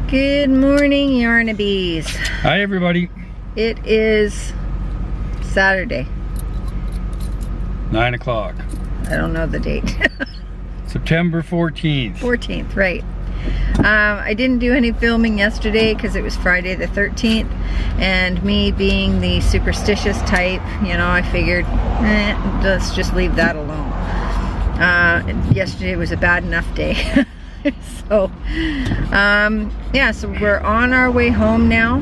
Good morning, Yarnabees. Hi, everybody. It is Saturday. 9 o'clock. I don't know the date. September 14th. 14th, right. I didn't do any filming yesterday because it was Friday the 13th, and me being the superstitious type, you know, I figured, let's just leave that alone. Yesterday was a bad enough day. So, yeah, so we're on our way home now,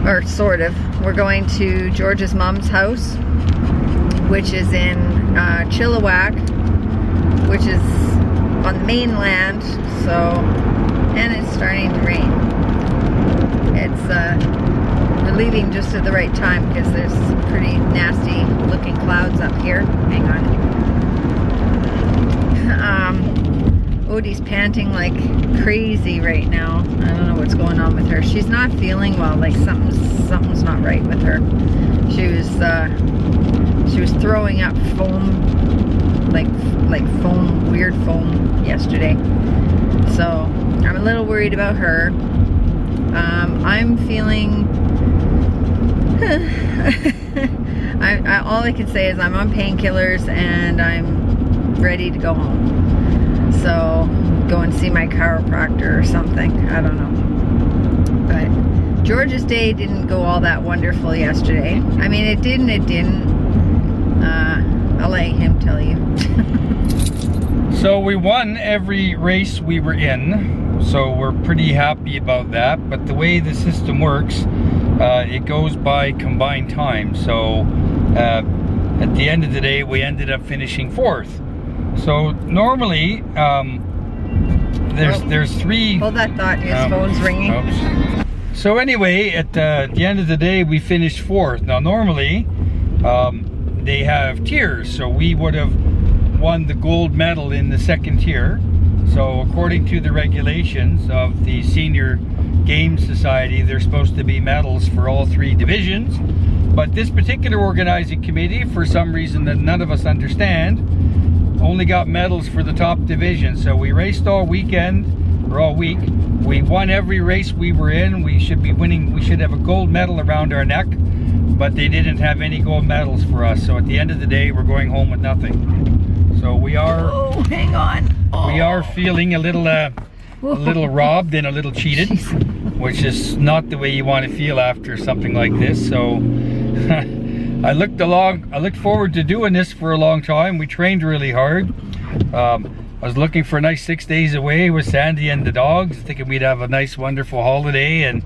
or sort of. We're going to George's mom's house, which is in Chilliwack, which is on the mainland, so, and it's starting to rain. We're leaving just at the right time because there's some pretty nasty looking clouds up here. Hang on. Odie's panting like crazy right now. I don't know what's going on with her. She's not feeling well, like something's not right with her. She was throwing up foam, like foam, weird foam yesterday. So I'm a little worried about her. I'm feeling all I can say is I'm on painkillers and I'm ready to go home. So go and see my chiropractor or something. I don't know. But George's day didn't go all that wonderful yesterday. I mean, it did and it didn't. I'll let him tell you. So we won every race we were in, so we're pretty happy about that. But the way the system works, it goes by combined time. So at the end of the day, we ended up finishing 4th. So normally, there's three. Hold that thought, his phone's ringing. Oops. So anyway, at the end of the day, we finished 4th. Now normally, they have tiers, so we would have won the gold medal in the 2nd tier. So according to the regulations of the Senior Games Society, there's supposed to be medals for all 3 divisions. But this particular organizing committee, for some reason that none of us understand, only got medals for the top division. So we raced all weekend, or all week. We won every race we were in. We should be winning. We should have a gold medal around our neck, but they didn't have any gold medals for us. So at the end of the day, we're going home with nothing. So we are. Oh, hang on. Oh. We are feeling a little robbed and a little cheated, which is not the way you want to feel after something like this. So. I looked forward to doing this for a long time. We trained really hard. I was looking for a nice 6 days away with Sandy and the dogs, thinking we'd have a nice, wonderful holiday, and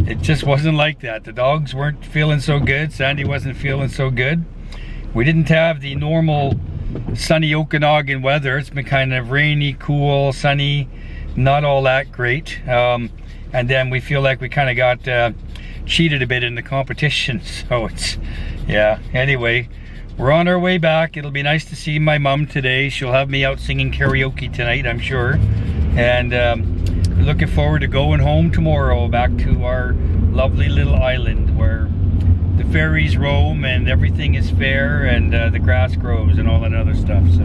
it just wasn't like that. The dogs weren't feeling so good. Sandy wasn't feeling so good. We didn't have the normal sunny Okanagan weather. It's been kind of rainy, cool, sunny, not all that great. And then we feel like we kind of got cheated a bit in the competition, so it's, yeah, anyway, we're on our way back. It'll be nice to see my mom today. She'll have me out singing karaoke tonight, I'm sure, and looking forward to going home tomorrow back to our lovely little island where the ferries roam and everything is fair and the grass grows and all that other stuff. So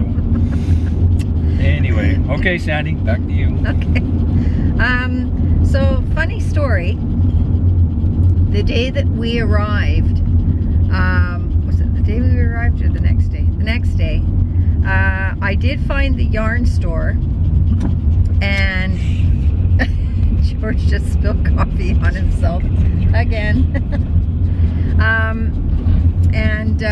anyway, okay, Sandy, back to you. Okay. So funny story. The day that we arrived, was it the day we arrived or the next day? The next day, I did find the yarn store, and George just spilled coffee on himself again. And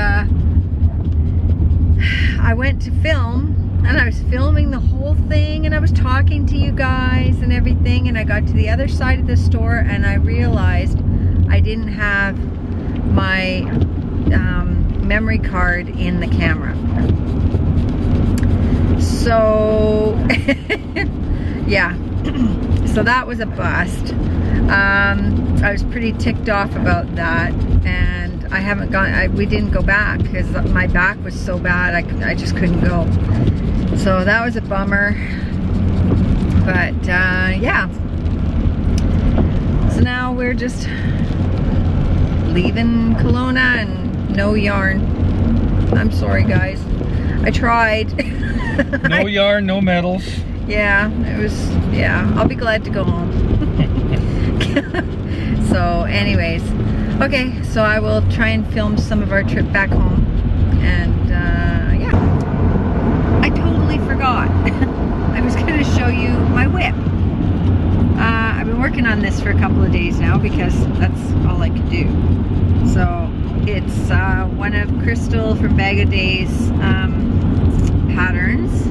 I went to film, and I was filming the whole thing, and I was talking to you guys and everything, and I got to the other side of the store, and I realized I didn't have my memory card in the camera. So, yeah, so that was a bust. I was pretty ticked off about that, and I haven't gone, we didn't go back because my back was so bad, I just couldn't go. So that was a bummer, but yeah. So now we're just leaving Kelowna and no yarn. I'm sorry, guys. I tried. No yarn, no medals. Yeah, it was, yeah, I'll be glad to go home. So anyways, okay, so I will try and film some of our trip back home. And yeah, I totally forgot. I was going to show you my whip. I've been working on this for a couple of days now because that's all I could do. So it's one of Crystal from Bag of Days patterns,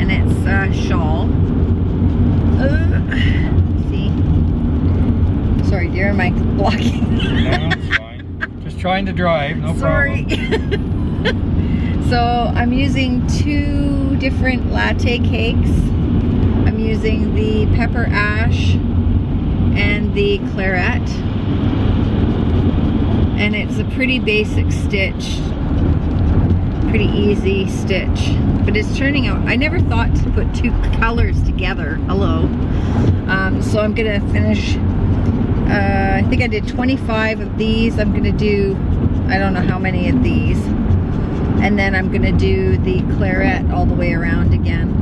and it's a shawl. See? Sorry dear, am I blocking? No, it's fine. Just trying to drive, no Sorry. problem. So I'm using 2 different latte cakes. I'm using the pepper ash and the claret. And it's a pretty basic stitch. Pretty easy stitch. But it's turning out, I never thought to put 2 colors together. Hello. So I'm gonna finish, I think I did 25 of these. I'm gonna do, I don't know how many of these. And then I'm gonna do the claret all the way around again.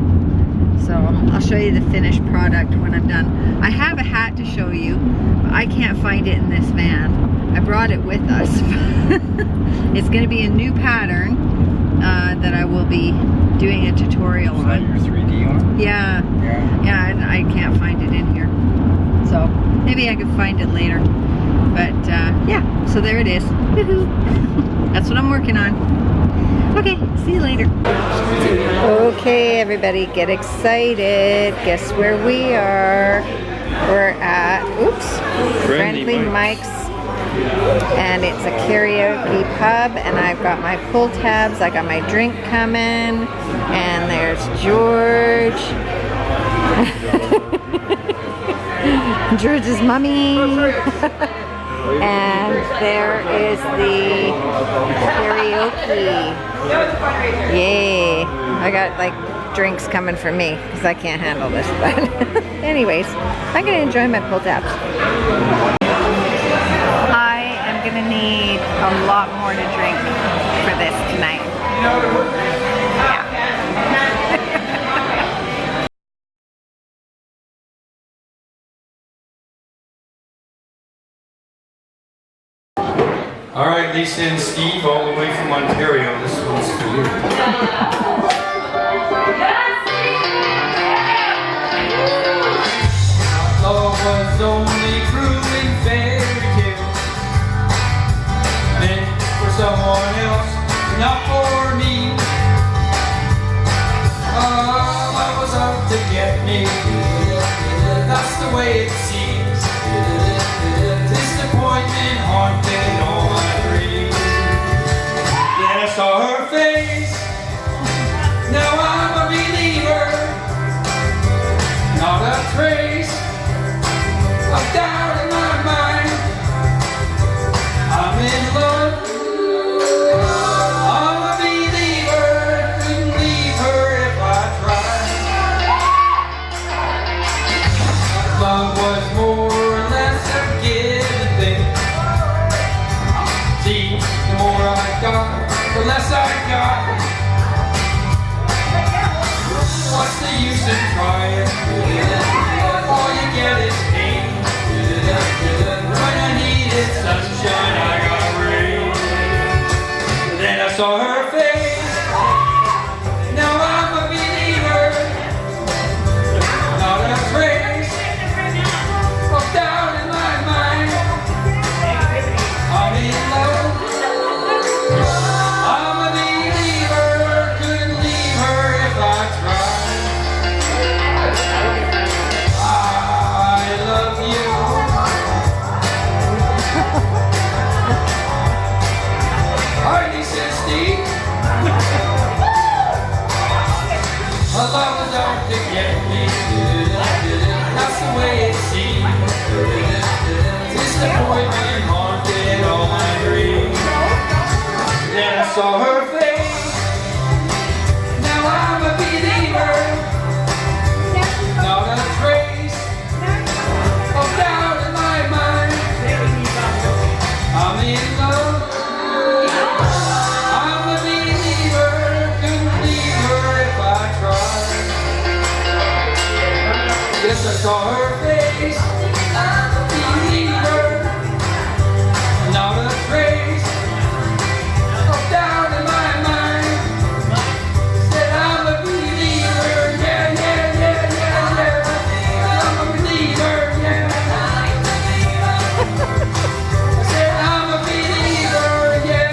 So I'll show you the finished product when I'm done. I have a hat to show you, but I can't find it in this van. I brought it with us. It's gonna be a new pattern that I will be doing a tutorial on. Is that your 3D one? Yeah. Yeah, and I can't find it in here. So maybe I can find it later. But yeah, so there it is. Woohoo! That's what I'm working on. Okay, see you later. Okay, everybody, get excited. Guess where we are? We're at, oops, Friendly Mike's. And it's a karaoke pub, and I've got my pull tabs, I got my drink coming, and there's George. George's mommy. And there is the karaoke. Yay. I got like drinks coming for me because I can't handle this. But anyways, I'm going to enjoy my pull tabs. I am going to need a lot more to drink for this tonight. Yeah. All right, Lisa and Steve, all the way from Ontario. This one's for you. Love was only true in fairy tales, meant for someone else, not for me. Love was out to get me. That's the way it seems. Disappointment haunted all my dreams. Then I saw her face. Now I'm a believer. Not a trace of doubt in my mind. I'm in love. I'm a believer. Couldn't leave her if I tried. Love was more or less a given thing. See, the more I got, the less I got. What's the use in trying? All you get is pain. When I needed sunshine, I got rain. Then I saw her face. Now I'm a believer. Not a trace of doubt in my mind. I'm in love. I'm a believer. Couldn't leave her if I tried. I love you. Alright, Lisa and Steve. My love was out to get me. That's the way it seems. Disappointment haunted all my dreams. Then I saw her face. Now I'm a believer. Not a trace of doubt in my mind. I'm in love. I'm a believer. Couldn't leave her if I tried. saw her face, I'm a believer, not a trace of doubt in my mind. Said I'm a believer, yeah, yeah, yeah, yeah, yeah. I'm a believer, yeah. Said I'm a believer, yeah.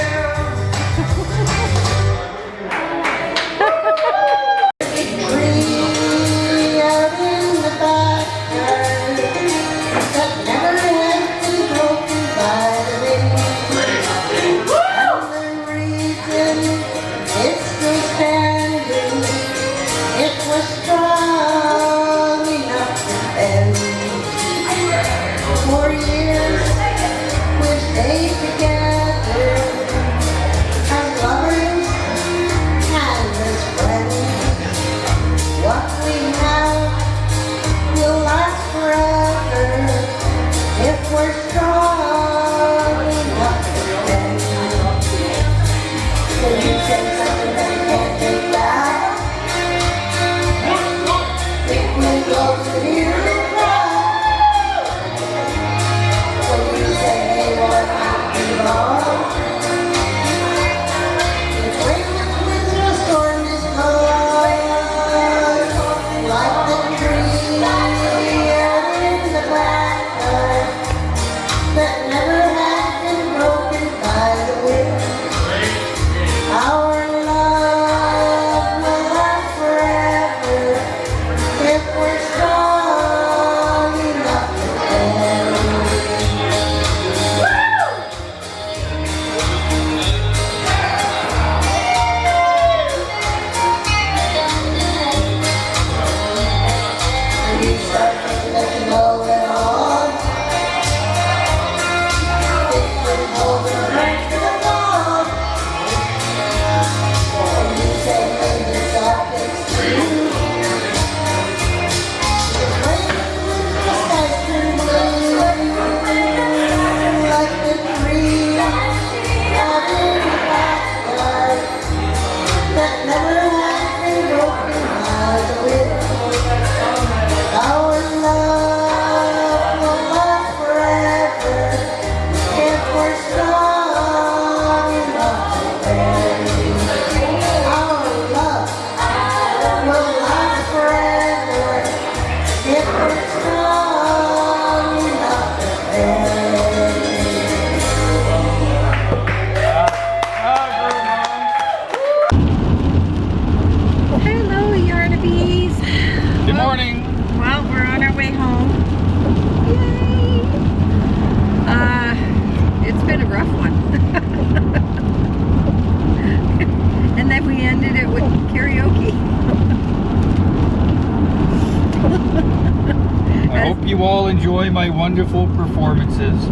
You all enjoy my wonderful performances.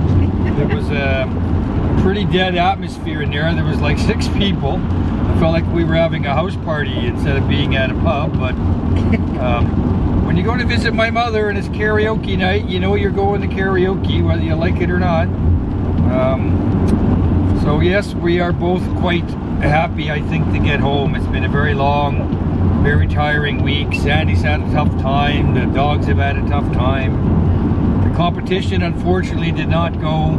It was a pretty dead atmosphere in there. There was like 6 people. I felt like we were having a house party instead of being at a pub. But when you go to visit my mother and it's karaoke night, you know you're going to karaoke whether you like it or not. So yes, we are both quite happy, I think, to get home. It's been a very long, very tiring week. Sandy's had a tough time. The dogs have had a tough time. The competition, unfortunately, did not go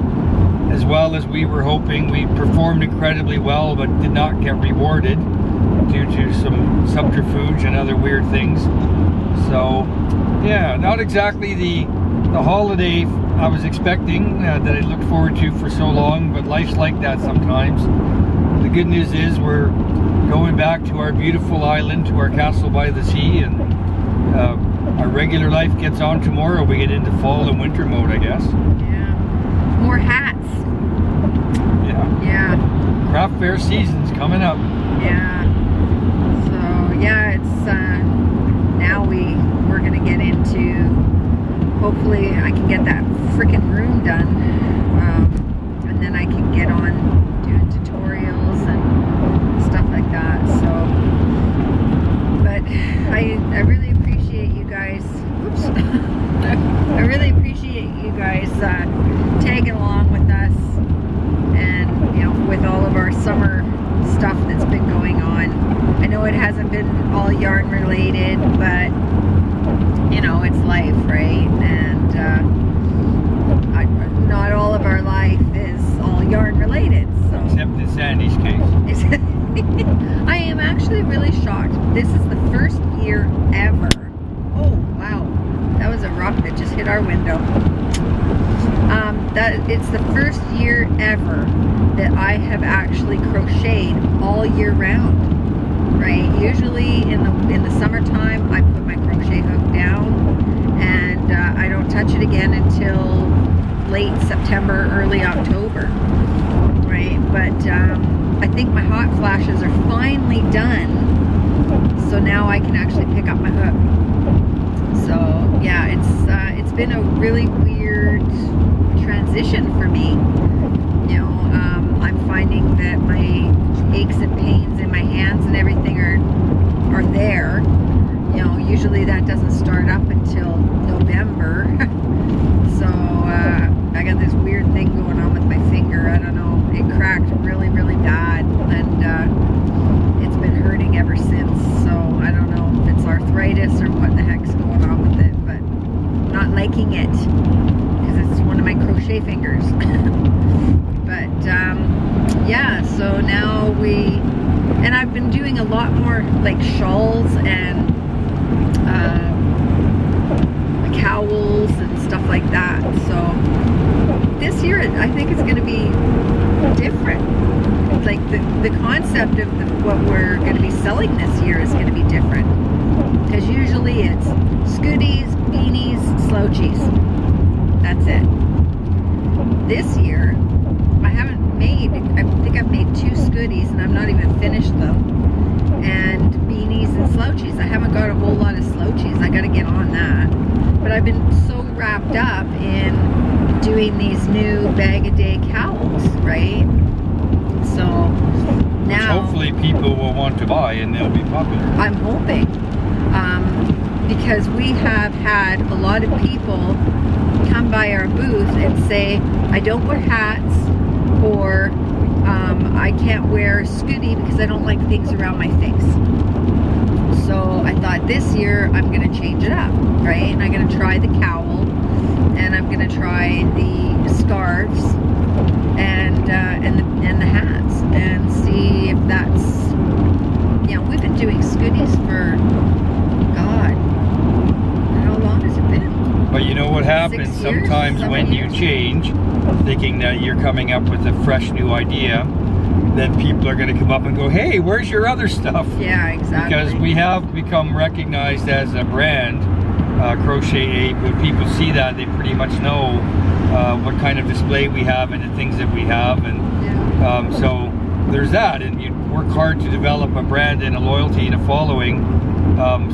as well as we were hoping. We performed incredibly well, but did not get rewarded due to some subterfuge and other weird things. So, yeah, not exactly the holiday I was expecting, that I looked forward to for so long, but life's like that sometimes. The good news is we're going back to our beautiful island, to our castle by the sea, and our regular life gets on tomorrow. We get into fall and winter mode, I guess. Yeah. More hats. Yeah. Yeah. Craft fair season's coming up. Yeah. So yeah, it's now we're gonna get into, hopefully I can get that freaking room done, and then I can get on doing tutorials and stuff like that. So, but I really appreciate you guys. Oops. I really appreciate you guys tagging along with us, and with all of our summer stuff that's been going on. I know it hasn't been all yarn related, but you know, it's life, right? And not all of our life is all yarn related. So Except in Sandy's case. I am actually really shocked. This is the first year ever. Oh wow, that was a rock that just hit our window. It's the first year ever that I have actually crocheted all year round. Right? Usually in the summertime, I put my crochet hook down, and I don't touch it again until late September, early October. Right? But I think my hot flashes are finally done, so now I can actually pick up my hook. So yeah, it's been a really weird transition for me. You know, I'm finding that my aches and pains in my hands and everything are there. You know, usually that doesn't start up until November. So I got this weird thing going on with my finger. I don't know, it cracked really, really bad, and it's been hurting ever since. So I don't know if it's arthritis or what the heck's going on with it, but not liking it because it's one of my crochet fingers. But yeah, so now and I've been doing a lot more like shawls and cowls and stuff like that. So this year I think it's going to be different. Like the concept of what we're going to be selling this year is going to be different, because usually it's scooties, beanies, slouchies. That's it. This year I think I've made 2 scooties, and I've not even finished them, and beanies and slouchies. I haven't got a whole lot of slouchies. I got to get on that. But I've been so wrapped up in doing these new bag-a-day cowls, right? So now, which hopefully people will want to buy, and they'll be popular. I'm hoping, because we have had a lot of people come by our booth and say, I don't wear hats, or I can't wear a scooty because I don't like things around my face. So I thought this year I'm going to change it up, right? And I'm going to try the cowl, and I'm going to try the scarves, and the hats, and see if that's, you know, we've been doing scooties for, God, how long has it been? But you know what happens 6 years? sometimes when you change, thinking that you're coming up with a fresh new idea, then people are going to come up and go, hey, where's your other stuff? Yeah, exactly. Because we have become recognized as a brand, Crochet A. When people see that, they pretty much know what kind of display we have and the things that we have. And yeah. so there's that. And you work hard to develop a brand and a loyalty and a following.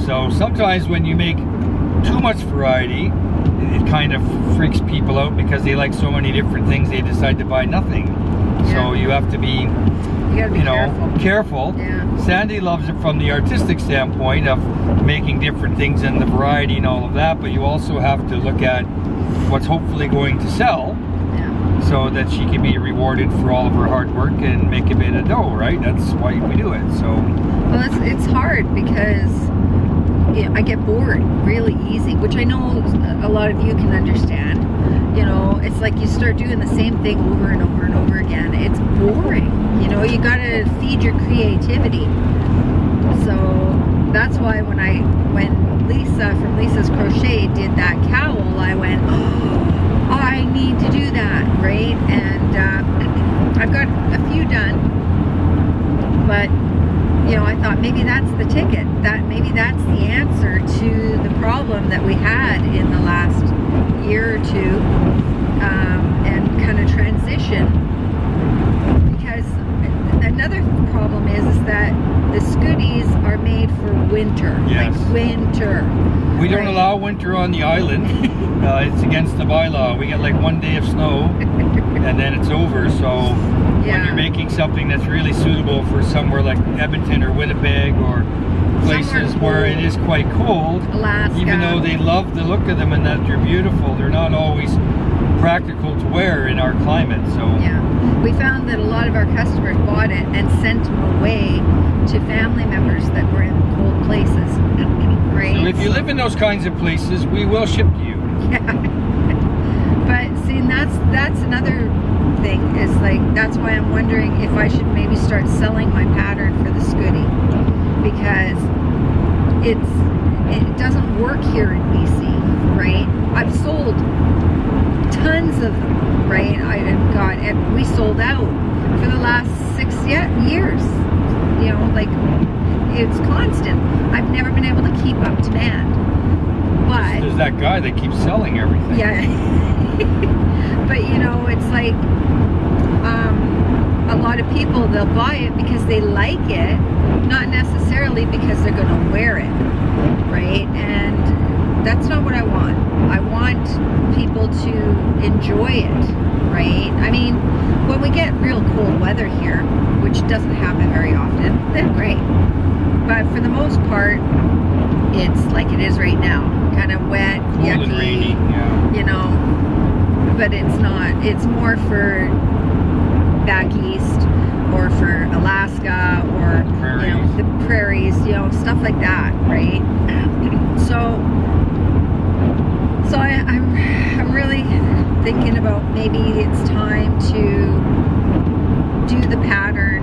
So sometimes when you make too much variety, it kind of freaks people out because they like so many different things, they decide to buy nothing. Yeah. So you have to be, careful. Yeah. Sandy loves it from the artistic standpoint of making different things and the variety and all of that, but you also have to look at what's hopefully going to sell, so that she can be rewarded for all of her hard work and make a bit of dough, right? That's why we do it. So well, it's hard because I get bored really easy, which I know a lot of you can understand. You know, it's like you start doing the same thing over and over and over again. It's boring. You know, you gotta feed your creativity. So that's why when Lisa from Lisa's Crochet did that cowl, I went, oh, I need to do that, right? And I've got a few done, but you know, I thought maybe that's the ticket. Maybe that's the answer to the problem that we had in the last year or two, and kind of transition. Because another problem is that the scooties are made for winter. Yes. Like winter. We don't allow winter on the island. It's against the bylaw. We get like 1 day of snow and then it's over. So when you're making something that's really suitable for somewhere like Edmonton or Winnipeg or places where it is quite cold, Alaska, even though they love the look of them and that they're beautiful, they're not always practical to wear in our climate. So yeah, we found that a lot of our customers bought it and sent them away to family members that were in cold places. Right? So if you live in those kinds of places, we will ship to you. Yeah. But see, that's another thing, is like, that's why I'm wondering if I should maybe start selling my pattern for the Scooty, because it doesn't work here in BC, right? I've sold tons of them, right? We sold out for the last 6 years. You know, like, it's constant. I've never been able to keep up demand. But there's that guy that keeps selling everything. yeah. But you know, it's like a lot of people, they'll buy it because they like it, not necessarily because they're going to wear it, right? And that's not what I want. I want people to enjoy it, right? I mean, when we get real cold weather here, which doesn't happen very often, then great. But for the most part, it's like it is right now, kind of wet, Cold yucky, and rainy, yeah. You know, but it's not. It's more for back east, or for Alaska, or you know, the prairies, you know, stuff like that, right? So I'm really thinking about, maybe it's time to do the pattern,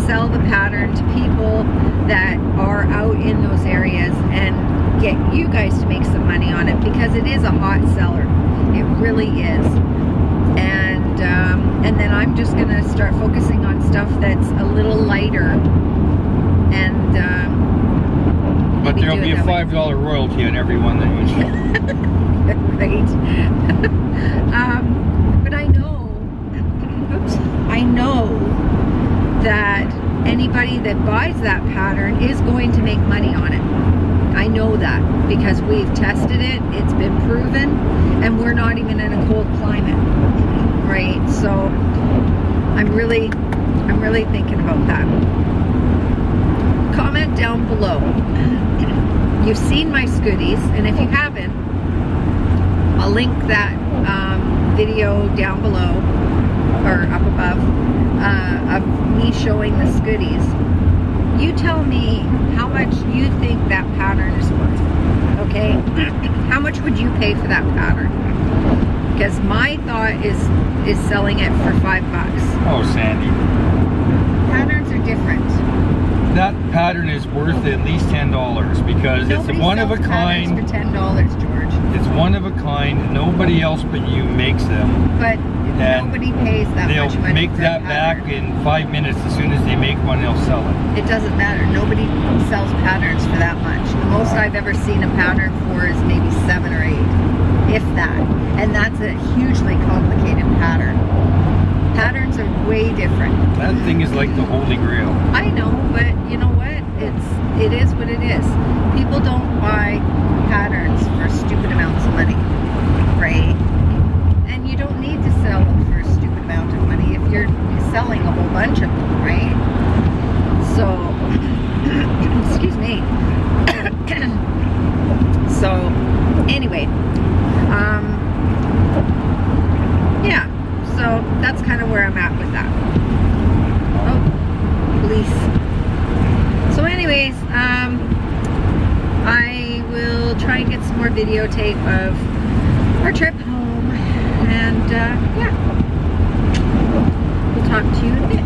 sell the pattern to people that are out in those areas, and get you guys to make some money on it, because it is a hot seller. It really is. And then I'm just gonna start focusing on stuff that's a little lighter, and but there'll be a $5 royalty on every one that you sell. Right. But I know that anybody that buys that pattern is going to make money on it. I know that because we've tested it, it's been proven, and we're not even in a cold climate, right? So I'm really thinking about that. Comment down below. You've seen my Scooties, and if you haven't, I'll link that video down below, or up above, of me showing the Scooties. You tell me how much you think that pattern is worth, okay? How much would you pay for that pattern? Because my thought is selling it for $5. Oh, Sandy. Patterns are different. That pattern is worth at least $10, because Nobody it's one of a sells kind. patterns for $10, George. It's one of a kind. Nobody else but you makes them. But And nobody pays that much they'll money make for that a pattern. back in 5 minutes. As soon as they make one, they'll sell it. It doesn't matter. Nobody sells patterns for that much. The most I've ever seen a pattern for is maybe 7 or 8, if that. And that's a hugely complicated pattern. Patterns are way different. That thing is like the Holy Grail. I know, but you know what? It is what it is. People don't buy patterns for stupid amounts of money, right? And you don't need to sell them for a stupid amount of money if you're selling a whole bunch of them, right? So, excuse me. So, anyway, yeah, so that's kind of where I'm at with that. Oh, police. So anyways, I will try and get some more videotape of our trip home, and yeah, we'll talk to you in a bit.